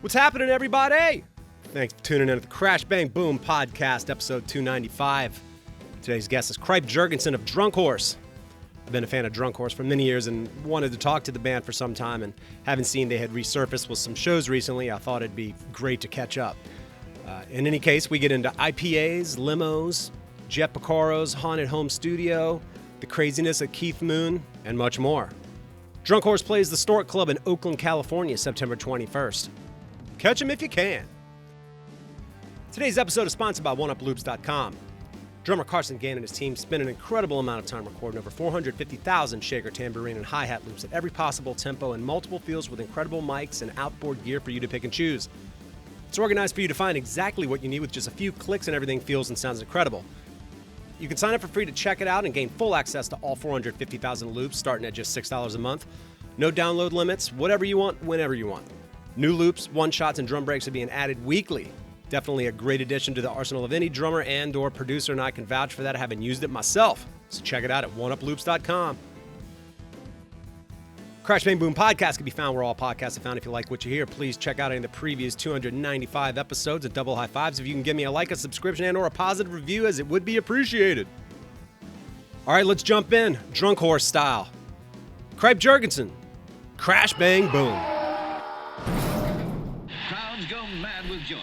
What's happening, everybody? Thanks for tuning in to the Crash Bang Boom podcast, episode 295. Today's guest is Cripe Jergensen of Drunk Horse. I've been a fan of Drunk Horse for many years and wanted to talk to the band for some time, and having seen they had resurfaced with some shows recently, I thought it'd be great to catch up. In any case, we get into IPAs, limos, Jeff Porcaro's haunted home studio, the craziness of Keith Moon, and much more. Drunk Horse plays the Stork Club in Oakland, California, September 21st. Catch them if you can. Today's episode is sponsored by OneUpLoops.com. Drummer Carson Gann and his team spend an incredible amount of time recording over 450,000 shaker, tambourine, and hi-hat loops at every possible tempo in multiple fields with incredible mics and outboard gear for you to pick and choose. It's organized for you to find exactly what you need with just a few clicks, and everything feels and sounds incredible. You can sign up for free to check it out and gain full access to all 450,000 loops starting at just $6 a month. No download limits, whatever you want, whenever you want. New loops, one-shots, and drum breaks are being added weekly. Definitely a great addition to the arsenal of any drummer and or producer, and I can vouch for that, having used it myself. So check it out at oneuploops.com. Crash Bang Boom podcast can be found where all podcasts are found. If you like what you hear, please check out any of the previous 295 episodes at double high fives. If you can give me a like, a subscription, and or a positive review, as it would be appreciated. All right, let's jump in, Drunk Horse style. Cripe Jergensen, Crash Bang Boom. Crowds go mad with joy.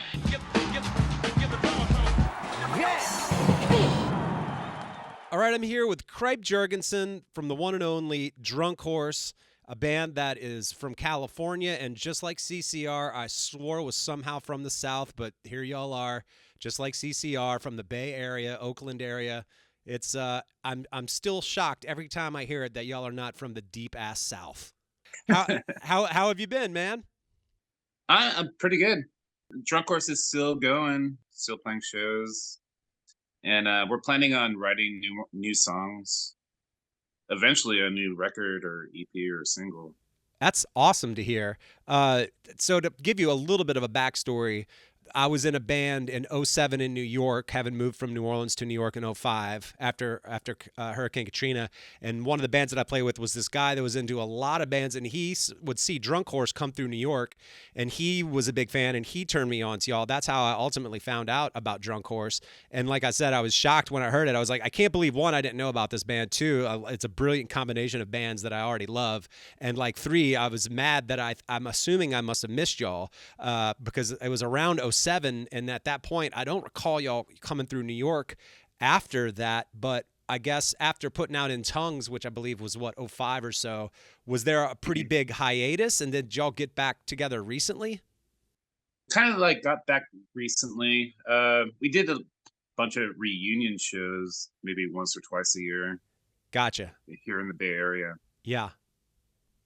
All right, I'm here with Cripe Jergensen from the one and only Drunk Horse, a band that is from California, and just like CCR, I swore was somehow from the South, but here y'all are, just like CCR, from the Bay Area, Oakland area. It's I'm still shocked every time I hear it that y'all are not from the deep ass South. How have you been, man? I'm pretty good. Drunk Horse is still going, still playing shows, and we're planning on writing new songs. Eventually, a new record or EP or single. That's awesome to hear. So to give you a little bit of a backstory, I was in a band in 2007 in New York, having moved from New Orleans to New York in 2005 after Hurricane Katrina. And one of the bands that I played with was this guy that was into a lot of bands, and he would see Drunk Horse come through New York, and he was a big fan, and he turned me on to y'all. That's how I ultimately found out about Drunk Horse. And like I said, I was shocked when I heard it. I was like, I can't believe, one, I didn't know about this band. Two, it's a brilliant combination of bands that I already love. And like three, I was mad that I'm assuming I must have missed y'all because it was around 2007, and at that point I don't recall y'all coming through New York after that, but I guess after putting out In Tongues, which I believe was 2005 or so, was there a pretty big hiatus, and did y'all get back together recently? Kind of like got back recently. We did a bunch of reunion shows, maybe once or twice a year. Gotcha. Here in the Bay Area. Yeah.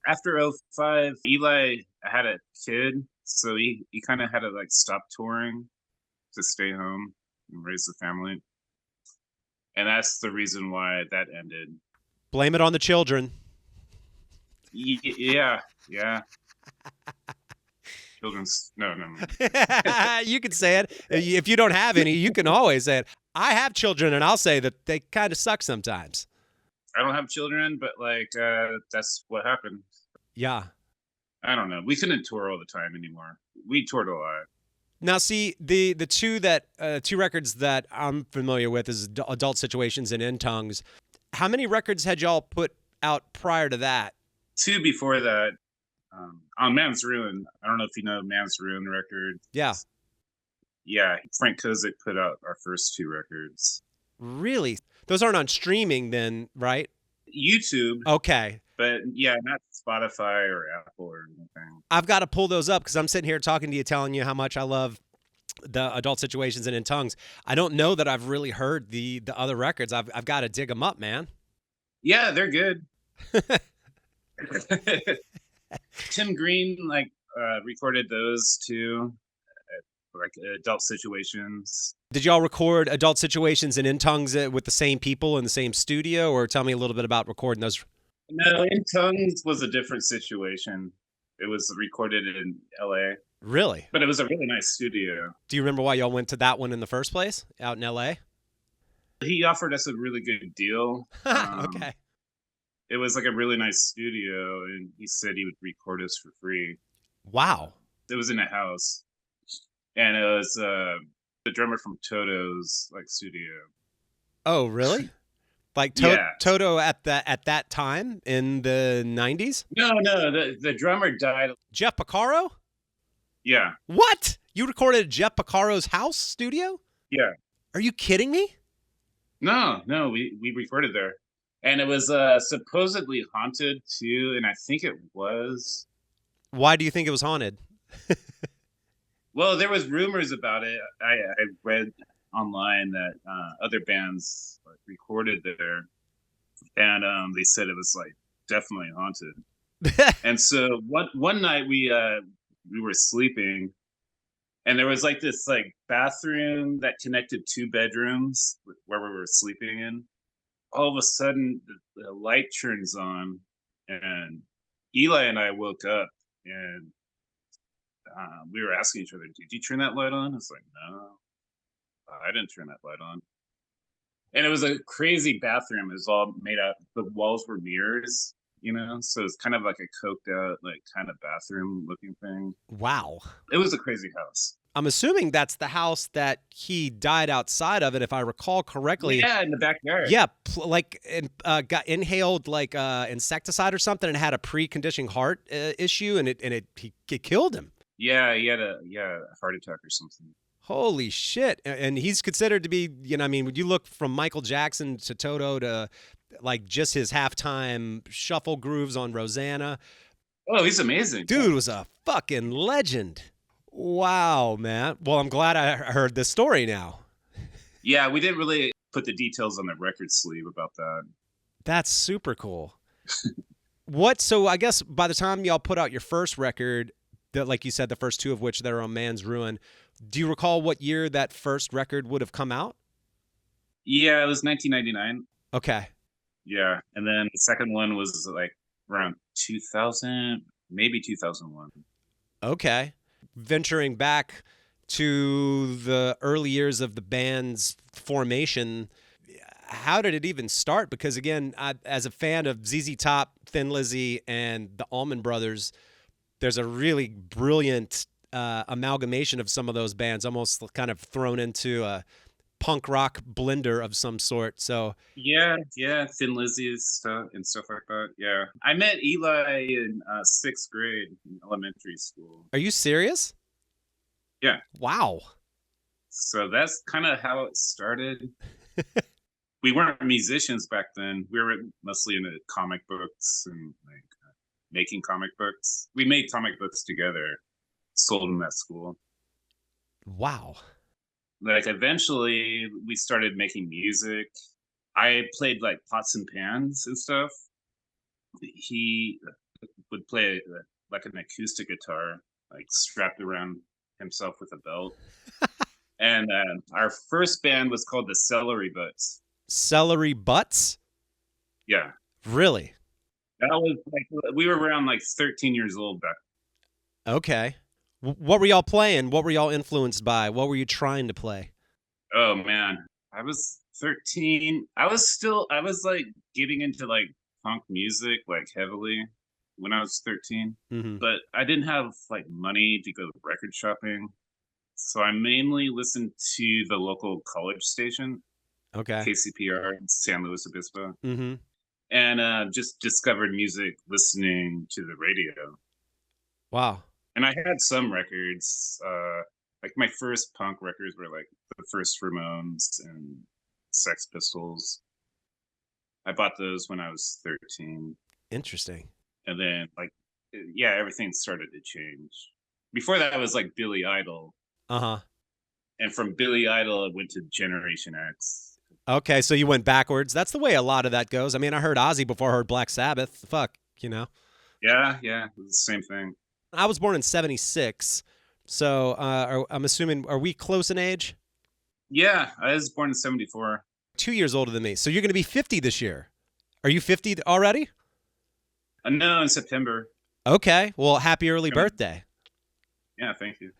After 2005, Eli had a kid, so he kind of had to like stop touring to stay home and raise the family. And that's the reason why that ended. Blame it on the children. Yeah. Children's no. You can say it. If you don't have any, you can always say it. I have children, and I'll say that they kind of suck sometimes. I don't have children, but like that's what happened. Yeah. I don't know. We couldn't tour all the time anymore. We toured a lot. Now, see, the two records that I'm familiar with is Adult Situations and In Tongues. How many records had y'all put out prior to that? 2 before that. On Man's Ruin. I don't know if you know Man's Ruin record. Yeah. Yeah, Frank Kozik put out our first 2 records. Really? Those aren't on streaming then, right? YouTube. Okay. But yeah, not Spotify or Apple or anything. I've got to pull those up because I'm sitting here talking to you, telling you how much I love the Adult Situations and In Tongues. I don't know that I've really heard the other records. I've got to dig them up, man. Yeah, they're good. Tim Green recorded those too, like Adult Situations. Did y'all record Adult Situations and In Tongues with the same people in the same studio, or tell me a little bit about recording those? No, In Tongues was a different situation. It was recorded in LA. Really? But it was a really nice studio. Do you remember why y'all went to that one in the first place, out in LA? He offered us a really good deal. Okay. It was like a really nice studio, and he said he would record us for free. Wow. It was in a house, and it was the drummer from Toto's like studio. Oh, really? Like Yeah. Toto at that time in the 90s? No, the drummer died. Jeff Porcaro? Yeah, What? You recorded at Jeff Porcaro's house studio? yeah. Are you kidding me? No, we recorded there, and it was supposedly haunted too, and I think it was. Why do you think it was haunted? Well, there was rumors about it. I read online that other bands like, recorded there, and they said it was like definitely haunted. And so one night we were sleeping, and there was like this like bathroom that connected two bedrooms where we were sleeping in. All of a sudden, the light turns on, and Eli and I woke up, and we were asking each other, "Did you turn that light on?" It's like, "No, I didn't turn that light on." And it was a crazy bathroom. It was all made out. The walls were mirrors, so it's kind of like a coked out, like kind of bathroom looking thing. Wow. It was a crazy house. I'm assuming that's the house that he died outside of, and if I recall correctly. Yeah, in the backyard. Yeah, got inhaled like insecticide or something, and had a preconditioning heart issue, and it killed him. Yeah, he had a heart attack or something. Holy shit! And he's considered to be, when you look from Michael Jackson to Toto to like just his halftime shuffle grooves on Rosanna. Oh, he's amazing. Dude was a fucking legend. Wow, man. Well, I'm glad I heard this story now. Yeah, we didn't really put the details on the record sleeve about that. That's super cool. So I guess by the time y'all put out your first record, that, like you said, the first two of which that are on Man's Ruin, do you recall what year that first record would have come out? Yeah, it was 1999. Okay. Yeah, and then the second one was like around 2000, maybe 2001. Okay. Venturing back to the early years of the band's formation, how did it even start? Because again, as a fan of ZZ Top, Thin Lizzy, and the Allman Brothers, there's a really brilliant amalgamation of some of those bands, almost kind of thrown into a punk rock blender of some sort. So yeah, Thin Lizzy's stuff and stuff like that. Yeah, I met Eli in 6th grade in elementary school. Are you serious? Yeah. Wow. So that's kind of how it started. We weren't musicians back then. We were mostly into comic books and like making comic books. We made comic books together, sold them at school. Wow. Like eventually we started making music. I played like pots and pans and stuff. He would play like an acoustic guitar, like strapped around himself with a belt. And our first band was called the Celery Butts. Celery Butts? Yeah. Really? That was like, we were around like 13 years old back. Okay. What were y'all playing? What were y'all influenced by? What were you trying to play? Oh man, I was 13. I was like getting into like punk music like heavily when I was 13. Mm-hmm. But I didn't have like money to go record shopping. So I mainly listened to the local college station. Okay. KCPR in San Luis Obispo. Mm-hmm. And just discovered music listening to the radio. Wow. And I had some records. Like my first punk records were like the first Ramones and Sex Pistols. I bought those when I was 13. Interesting. And then everything started to change. Before that, I was like Billy Idol. Uh-huh. And from Billy Idol, it went to Generation X. Okay, so you went backwards. That's the way a lot of that goes. I mean, I heard Ozzy before I heard Black Sabbath. Fuck, Yeah, it was the same thing. I was born in 76, so I'm assuming, are we close in age? Yeah, I was born in 74. 2 years older than me. So you're going to be 50 this year. Are you 50 already? No, in September. Okay, well, happy early birthday. Yeah, thank you.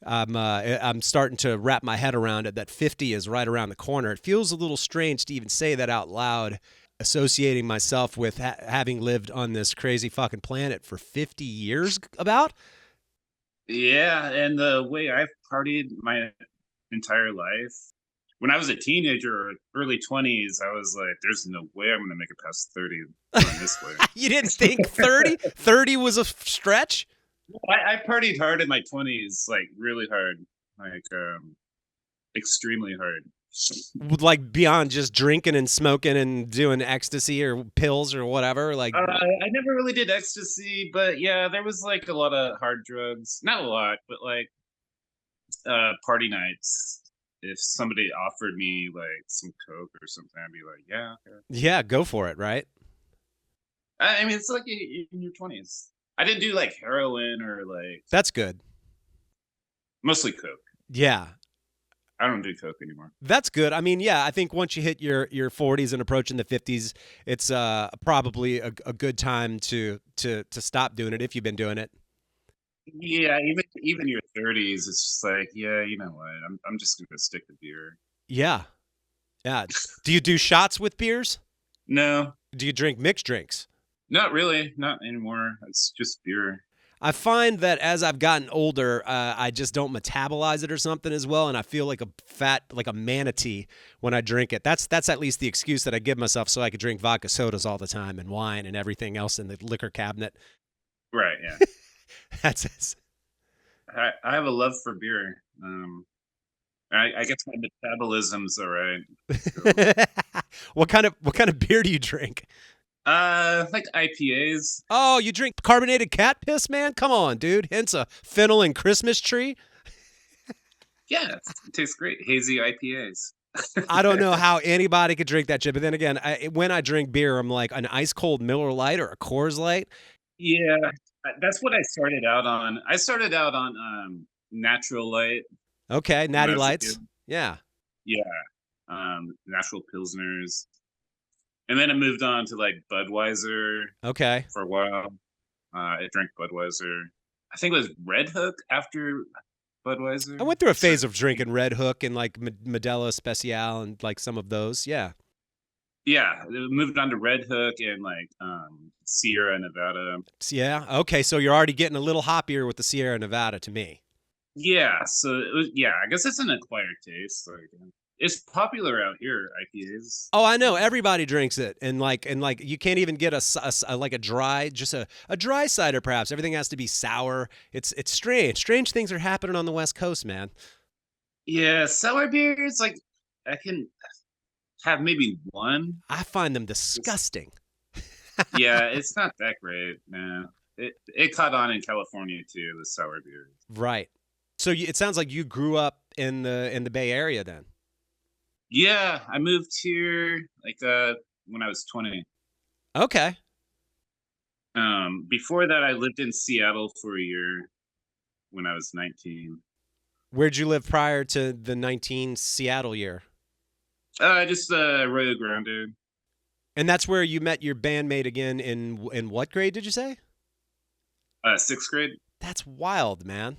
I'm starting to wrap my head around it that 50 is right around the corner. It feels a little strange to even say that out loud, associating myself with having lived on this crazy fucking planet for 50 years about. Yeah, and the way I've partied my entire life. When I was a teenager, early 20s, I was like, "There's no way I'm gonna make it past 30 going this way." You didn't think 30? 30 was a stretch? I partied hard in my 20s, like really hard, like extremely hard. Like beyond just drinking and smoking and doing ecstasy or pills or whatever? Like, I never really did ecstasy, but yeah, there was like a lot of hard drugs. Not a lot, but like party nights. If somebody offered me like some coke or something, I'd be like, yeah, okay. yeah, go for it, right? I mean, it's like in your 20s. I didn't do like heroin or like That's good. mostly coke. Yeah. I don't do coke anymore. That's good. I mean, yeah, I think once you hit your 40s and approaching the 50s, it's probably a good time to stop doing it if you've been doing it. Yeah, even your 30s, it's just like, yeah, you know what? I'm just gonna stick to beer. Yeah. Yeah. Do you do shots with beers? No, Do you drink mixed drinks? not really, not anymore. It's just beer. I find that as I've gotten older, I just don't metabolize it or something as well, and I feel like like a manatee when I drink it. That's at least the excuse that I give myself, so I could drink vodka sodas all the time and wine and everything else in the liquor cabinet. Right? Yeah. That's it. I have a love for beer. I guess my metabolism's all right. So, What kind of beer do you drink? like IPAs. Oh, you drink carbonated cat piss, man? Come on, dude. Hence a fennel and Christmas tree. Yeah, it tastes great. Hazy IPAs. I don't know how anybody could drink that shit, but then again, when I drink beer, I'm like an ice cold Miller Lite or a Coors Light. Yeah, that's what I started out on. I started out on natural light Okay, when I Natty was a Lights. kid. Yeah. Yeah, natural pilsners, and then I moved on to like Budweiser Okay. for a while. I drank Budweiser. I think it was Red Hook after I Budweiser. went through a So phase of drinking Red Hook and like Modelo Especial and like some of those. Yeah. yeah, moved on to Red Hook and like Sierra Nevada. Yeah. Okay. So you're already getting a little hoppier with the Sierra Nevada to me. Yeah, so it was, yeah, I guess it's an acquired taste. Like it's popular out here, IPAs. Oh, I know. Everybody drinks it, and you can't even get like a dry, just a dry cider. Perhaps everything has to be sour. It's strange. Strange things are happening on the West Coast, man. Yeah, sour beers like I can have maybe one. I find them It's, disgusting. yeah, it's not that great. No, it caught on in California too. The sour beers. Right. So it sounds like you grew up in the Bay Area then. Yeah, I moved here like when I was 20. Okay. Before that, I lived in Seattle for a year when I was 19. Where'd you live prior to the 19 Seattle year? Just Rio Grande. And that's where you met your bandmate again in what grade did you say? Sixth grade. That's wild, man.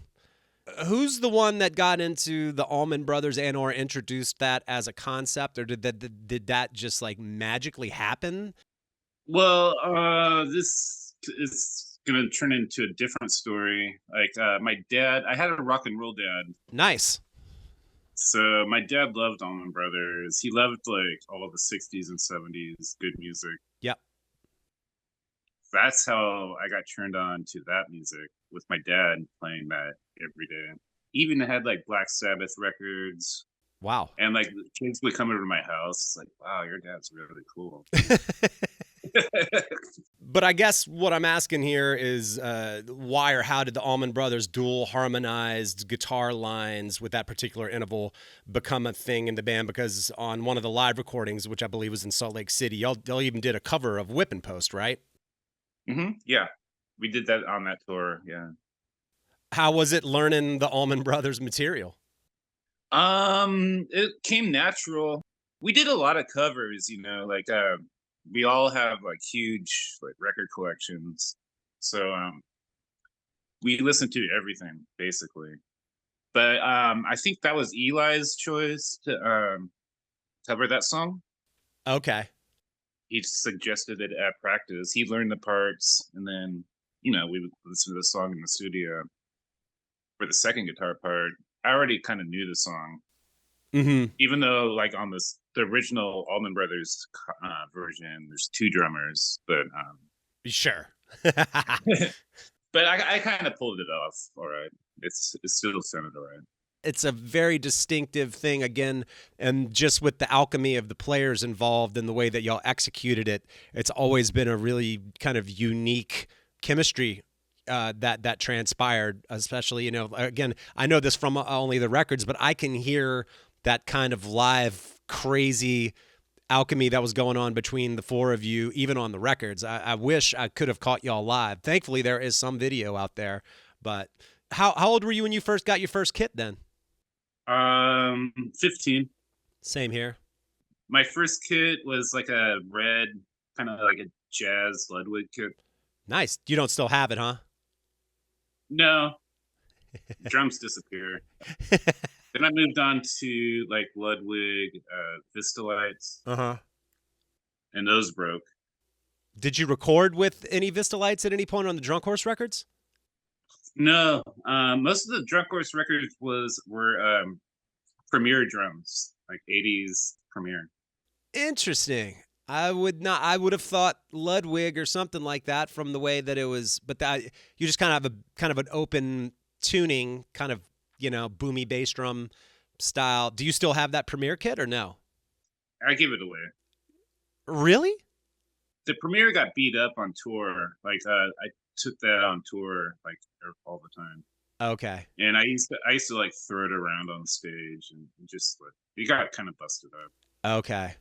Who's the one that got into the Allman Brothers and or introduced that as a concept, or did that just like magically happen? Well, this is gonna turn into a different story. Like my dad, I had a rock and roll dad. Nice. So my dad loved Allman Brothers. He loved like all of the 60s and 70s good music. Yep. That's how I got turned on to that music with my dad playing that every day. Even had like Black Sabbath records. Wow. And like the kids would come over to my house. It's like, wow, your dad's really cool. But I guess what I'm asking here is why or how did the Allman Brothers dual harmonized guitar lines with that particular interval become a thing in the band? Because on one of the live recordings, which I believe was in Salt Lake City, y'all even did a cover of Whippin' Post, right? Yeah, we did that on that tour. Yeah. How was it learning the Allman Brothers material? It came natural. We did a lot of covers, like we all have like huge like record collections. So we listened to everything basically. But I think that was Eli's choice to cover that song. Okay. He suggested it at practice. He learned the parts and then, we would listen to the song in the studio. for the second guitar part, I already kind of knew the song, Mm-hmm. even though like on the original Allman Brothers version, there's two drummers, but Sure. but I kind of pulled it off. All right, it still sounded all right. It's a very distinctive thing again, and just with the alchemy of the players involved and the way that y'all executed it, it's always been a really kind of unique chemistry that transpired. Especially, again, I know this from only the records, but I can hear that kind of live crazy alchemy that was going on between the four of you, even on the records. I wish I could have caught y'all live. Thankfully, there is some video out there. But how old were you when you first got your first kit then? 15. Same here. My first kit was like a red, kind of like a jazz Ludwig kit. Nice. You don't still have it, huh? No, drums disappear. Then I moved on to like Ludwig, Vista lights, Uh-huh. and those broke. Did you record with any Vista lights at any point on the Drunk Horse records? No, most of the Drunk Horse records were Premier drums, like 80s Premier. Interesting. I would have thought Ludwig or something like that from the way that it was, but you just kind of have an open tuning, kind of, boomy bass drum style. Do you still have that Premier kit or no? I give it away. Really? The Premier got beat up on tour. Like I took that on tour like all the time. Okay. And I used to like throw it around on stage and just like it got kind of busted up. Okay.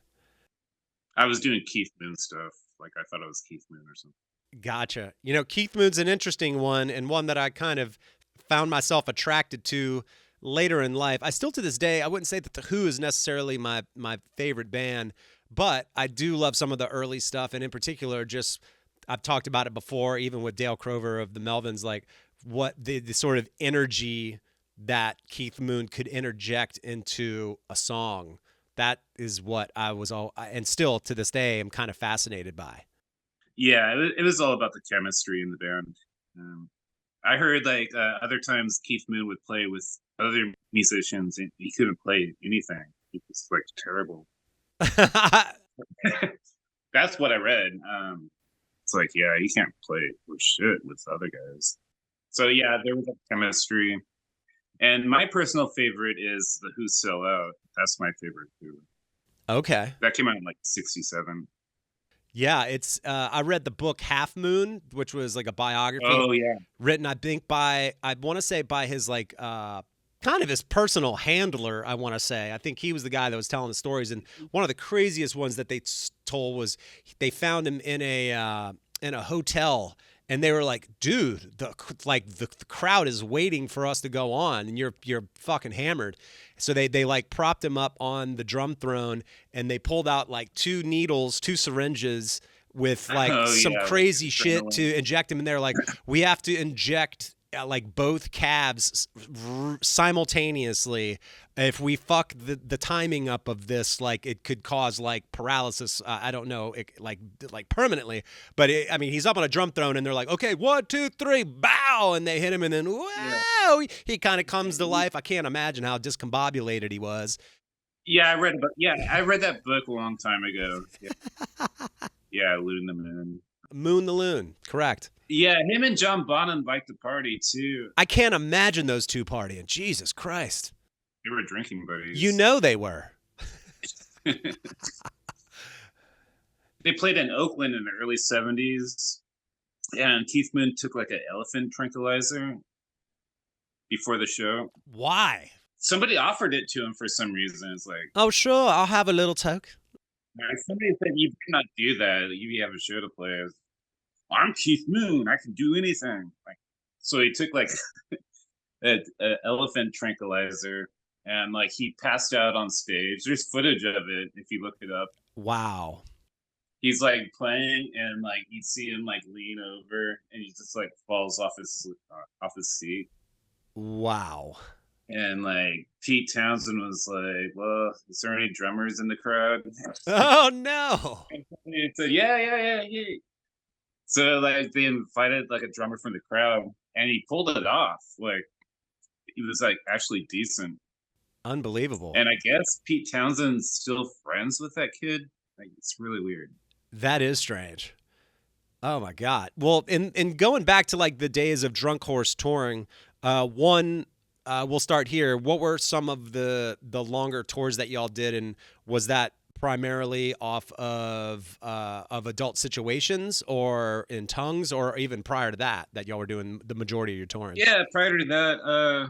I was doing Keith Moon stuff. Like I thought I was Keith Moon or something. Gotcha. Keith Moon's an interesting one, and one that I kind of found myself attracted to later in life. I still to this day, I wouldn't say that The Who is necessarily my favorite band, but I do love some of the early stuff, and in particular, just I've talked about it before, even with Dale Crover of the Melvins, like what the sort of energy that Keith Moon could interject into a song. That is what I was and still to this day, I'm kind of fascinated by. Yeah, it was all about the chemistry in the band. I heard like other times Keith Moon would play with other musicians and he couldn't play anything. He was like terrible. That's what I read. It's like, yeah, he can't play for shit with other guys. So yeah, there was a chemistry. And my personal favorite is The Who Sell Out. That's my favorite too. Okay. That came out in like 67. Yeah, it's I read the book Half Moon, which was like a biography. Oh yeah. Written, I think, I want to say by his like kind of his personal handler, I want to say. I think he was the guy that was telling the stories, and one of the craziest ones that they told was they found him in a hotel, and they were like, "Dude, the crowd is waiting for us to go on, and you're fucking hammered." So they like propped him up on the drum throne, and they pulled out like two syringes with like some crazy shit to inject him in there. Like, we have to inject like both calves simultaneously. If we fuck the timing up of this, like it could cause like paralysis. I don't know, like permanently. But he's up on a drum throne, and they're like, okay, 1, 2, 3, bow, and they hit him, and then wow, he kind of comes to life. I can't imagine how discombobulated he was. Yeah, I read that book a long time ago. Yeah, Loon the Moon. Moon the Loon, correct. Yeah, him and John Bonham liked to party too. I can't imagine those two partying. Jesus Christ. They were drinking buddies. They were. They played in Oakland in the early 70s. And Keith Moon took like an elephant tranquilizer before the show. Why? Somebody offered it to him for some reason. It's like, oh, sure, I'll have a little toke. Somebody said, you cannot do that. You have a show to play. I'm Keith Moon. I can do anything. Like, so he took like an elephant tranquilizer, and like he passed out on stage. There's footage of it if you look it up. Wow. He's like playing, and like you see him like lean over, and he just like falls off his seat. Wow. And like Pete Townsend was like, "Well, is there any drummers in the crowd?" Oh no! And he said, "Yeah." So like they invited like a drummer from the crowd, and he pulled it off. Like he was like actually decent. Unbelievable. And I guess Pete Townsend's still friends with that kid. Like, it's really weird. That is strange. Oh my God. Well, in going back to like the days of Drunk Horse touring, we'll start here. What were some of the longer tours that y'all did, and was that primarily off of Adult Situations or in Tongues, or even prior to that y'all were doing the majority of your touring? Yeah, prior to that,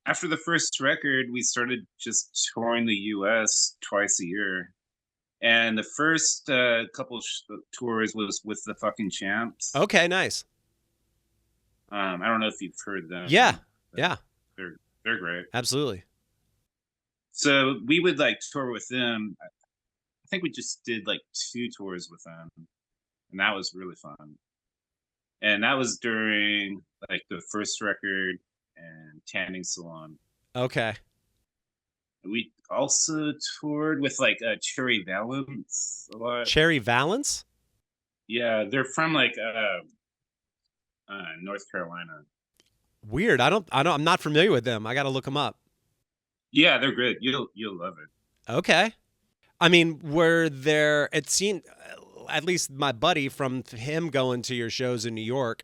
after the first record, we started just touring the U.S. twice a year. And the first couple tours was with the fucking Champs. Okay, nice. I don't know if you've heard them. Yeah. They're great. Absolutely. So we would like tour with them. I think we just did like 2 tours with them, and that was really fun. And that was during like the first record and Tanning Salon. Okay. We also toured with like Cherry Valance a lot. Cherry Valance? Yeah, they're from like North Carolina. Weird. I'm not familiar with them. I got to look them up. Yeah, they're good. You'll love it. Okay. I mean, it seemed, at least my buddy, from him going to your shows in New York,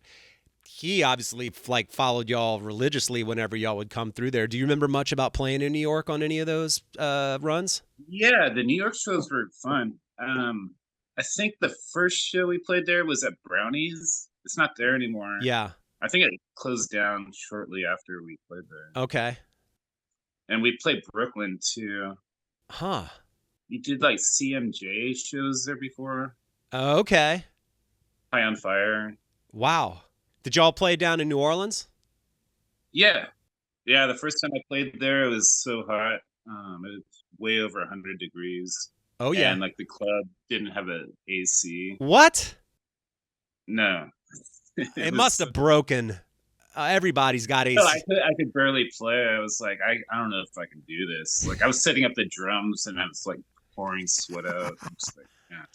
he obviously like followed y'all religiously whenever y'all would come through there. Do you remember much about playing in New York on any of those runs? Yeah, the New York shows were fun. I think the first show we played there was at Brownies. It's not there anymore. Yeah. I think it closed down shortly after we played there. Okay. And we played Brooklyn too. Huh. You did like CMJ shows there before. Okay. High on Fire. Wow. Did y'all play down in New Orleans? Yeah. Yeah, the first time I played there, it was so hot. It was way over 100 degrees. Oh, yeah. And like the club didn't have an AC. What? No. It must have broken. Everybody's got AC. No, I could barely play. I was like, I don't know if I can do this. Like, I was setting up the drums and I was like pouring sweat out. I'm just like, yeah.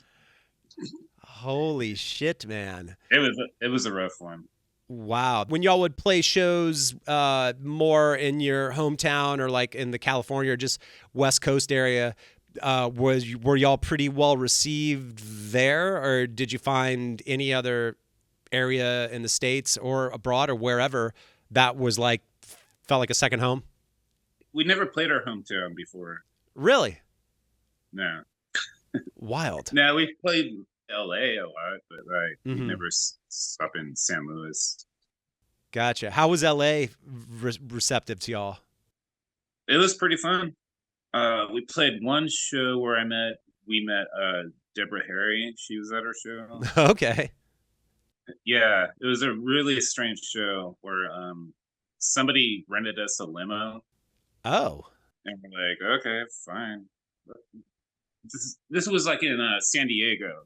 Holy shit, man. It was a rough one. Wow. When y'all would play shows more in your hometown or like in the California or just West Coast area, were y'all pretty well received there, or did you find any other area in the States or abroad or wherever that was like felt like a second home? We never played our hometown before. Really? No. Wild. No, we played LA a lot, but like we never stop in San Luis. Gotcha. How was LA receptive to y'all? It was pretty fun. We played one show where we met Deborah Harry. She was at our show. Okay. Yeah, it was a really strange show where somebody rented us a limo. Oh. And we're like, okay, fine. This was like in San Diego.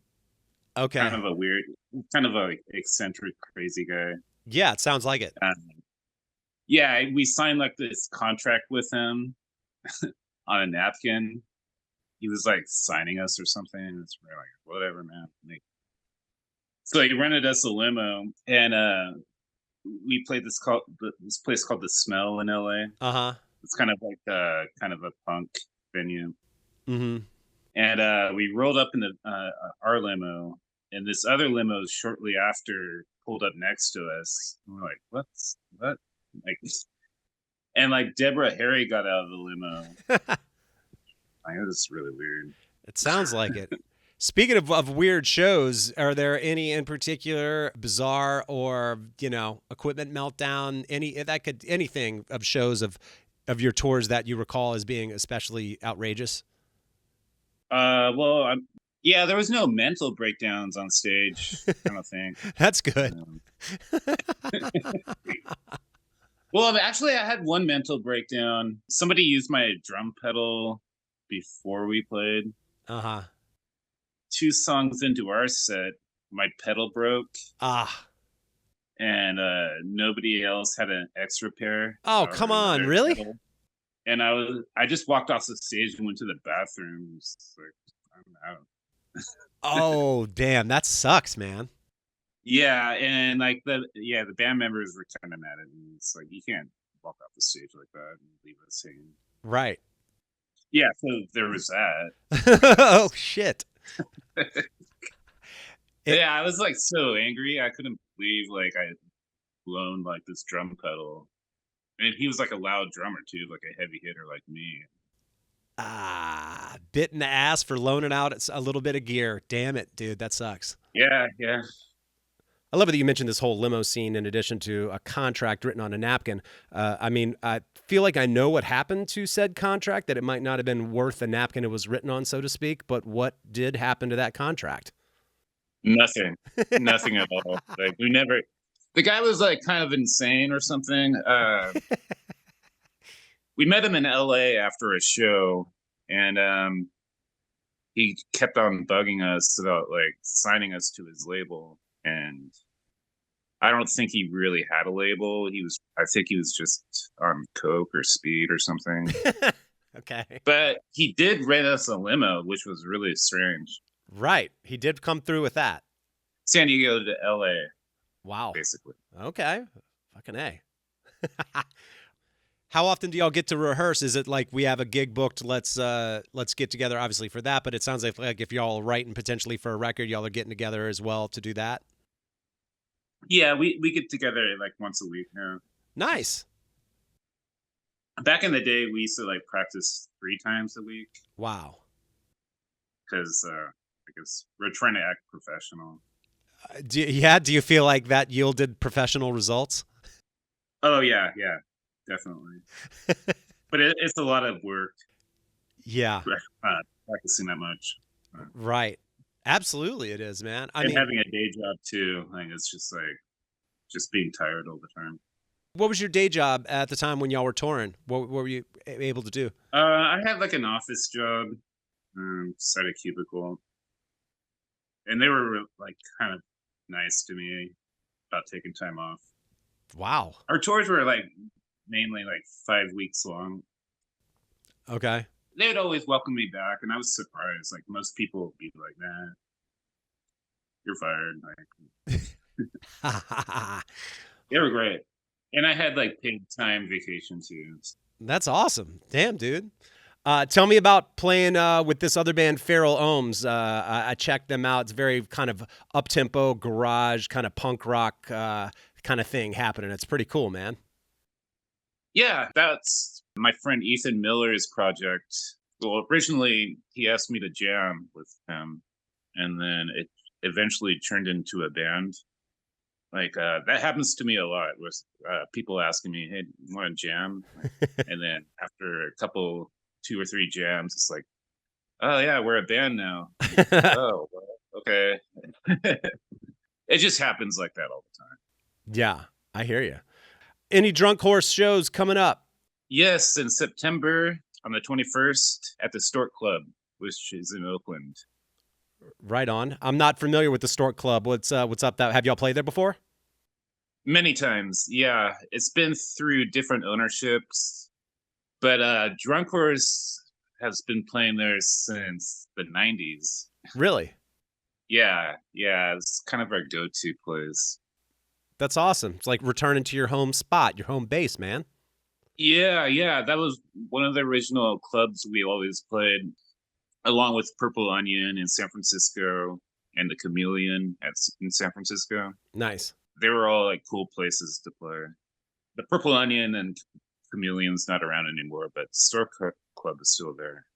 Okay. Kind of a eccentric, crazy guy. Yeah, it sounds like it. Yeah, we signed like this contract with him on a napkin. He was like signing us or something. And we're like, whatever, man. So he rented us a limo, and we played this place called The Smell in LA. Uh-huh. It's kind of like kind of a punk venue. Mm-hmm. And we rolled up in our limo, and this other limo shortly after pulled up next to us. And we're like, what? Like, and like Deborah Harry got out of the limo. Like, it was really weird. It sounds like it. Speaking of weird shows, are there any in particular bizarre or, equipment meltdown, anything of shows of your tours that you recall as being especially outrageous? Well, yeah, there was no mental breakdowns on stage, kind of thing. That's good. Well, actually, I had one mental breakdown. Somebody used my drum pedal before we played. Uh-huh. 2 songs into our set, my pedal broke. Ah. And nobody else had an extra pair. Oh, come on, really? Pedal. And I just walked off the stage and went to the bathroom. Just like, I'm out. Oh, damn, that sucks, man. Yeah, and like the band members were kind of mad at me. It's like you can't walk off the stage like that and leave us hanging. Right. Yeah, so there was Oh shit. that. It, Yeah, I was like so angry. I couldn't believe like I had blown like this drum pedal. And he was like a loud drummer too, like a heavy hitter like me. bit in the ass for loaning out a little bit of gear. Damn it, dude. That sucks. Yeah, yeah. I love it that you mentioned this whole limo scene in addition to a contract written on a napkin. I mean, I feel like I know what happened to said contract, that it might not have been worth the napkin it was written on, so to speak, but what did happen to that contract? Nothing. Nothing at all. Like we never the guy was like kind of insane or something. We met him in LA after a show and he kept on bugging us about like signing us to his label, and I don't think he really had a label. I think he was just on coke or speed or something. Okay. But he did rent us a limo, which was really strange. Right. He did come through with that. San Diego to LA, Wow. basically. Okay. Fucking A. How often do y'all get to rehearse? Is it like we have a gig booked, let's get together obviously for that, but it sounds like if y'all are writing potentially for a record, y'all are getting together as well to do that? Yeah, we get together like once a week now. Nice. Back in the day, we used to like practice 3 times a week Wow. because I guess we're trying to act professional. Do you feel like that yielded professional results? Oh yeah, definitely. But it's a lot of work. Yeah. Practicing that much. Right. Absolutely it is, man. I mean, having a day job too. Like it's just like being tired all the time. what was your day job at the time when y'all were touring? What were you able to do? I had like an office job, set a cubicle, and they were like kind of nice to me about taking time off. Wow. Our tours were like mainly like 5 weeks long. Okay. They'd always welcome me back, and I was surprised. Like most people would be like, "Nah, you're fired." Like, they were great, and I had like paid time vacation too. That's awesome. Damn, dude. Tell me about playing with this other band, Feral Ohms. I checked them out. It's very kind of up-tempo, garage, kind of punk rock kind of thing happening. It's pretty cool, man. Yeah, that's my friend Ethan Miller's project. Well, originally he asked me to jam with him, and then it eventually turned into a band. Like that happens to me a lot with people asking me, "Hey, you want to jam?" And then after a couple, 2 or 3 jams, it's like, "Oh yeah, we're a band now." Oh, well, okay. It just happens like that all the time. Yeah, I hear you. Any Drunk Horse shows coming up? Yes, in September on the 21st at the Stork Club, which is in Oakland. Right on. I'm not familiar with the Stork Club. What's up? Have y'all played there before? Many times, yeah. It's been through different ownerships, but Drunk Horse has been playing there since the 90s. Really? Yeah, it's kind of our go-to place. That's awesome. It's like returning to your home spot, your home base, man. Yeah. That was one of the original clubs we always played, along with Purple Onion in San Francisco and the Chameleon in San Francisco. Nice. They were all like cool places to play. The Purple Onion and Chameleon's not around anymore, but Stork Club is still there.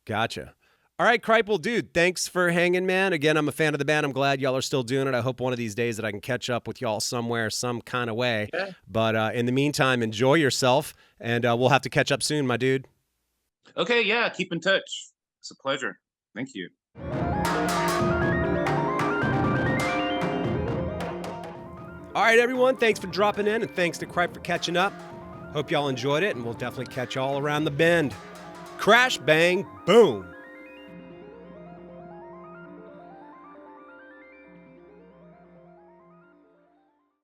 Gotcha. All right, Cripe, well, dude, thanks for hanging, man. Again, I'm a fan of the band. I'm glad y'all are still doing it. I hope one of these days that I can catch up with y'all somewhere, some kind of way. Yeah. But in the meantime, enjoy yourself, and we'll have to catch up soon, my dude. Okay, yeah, keep in touch. It's a pleasure. Thank you. All right, everyone, thanks for dropping in, and thanks to Cripe for catching up. Hope y'all enjoyed it, and we'll definitely catch y'all around the bend. Crash, bang, boom.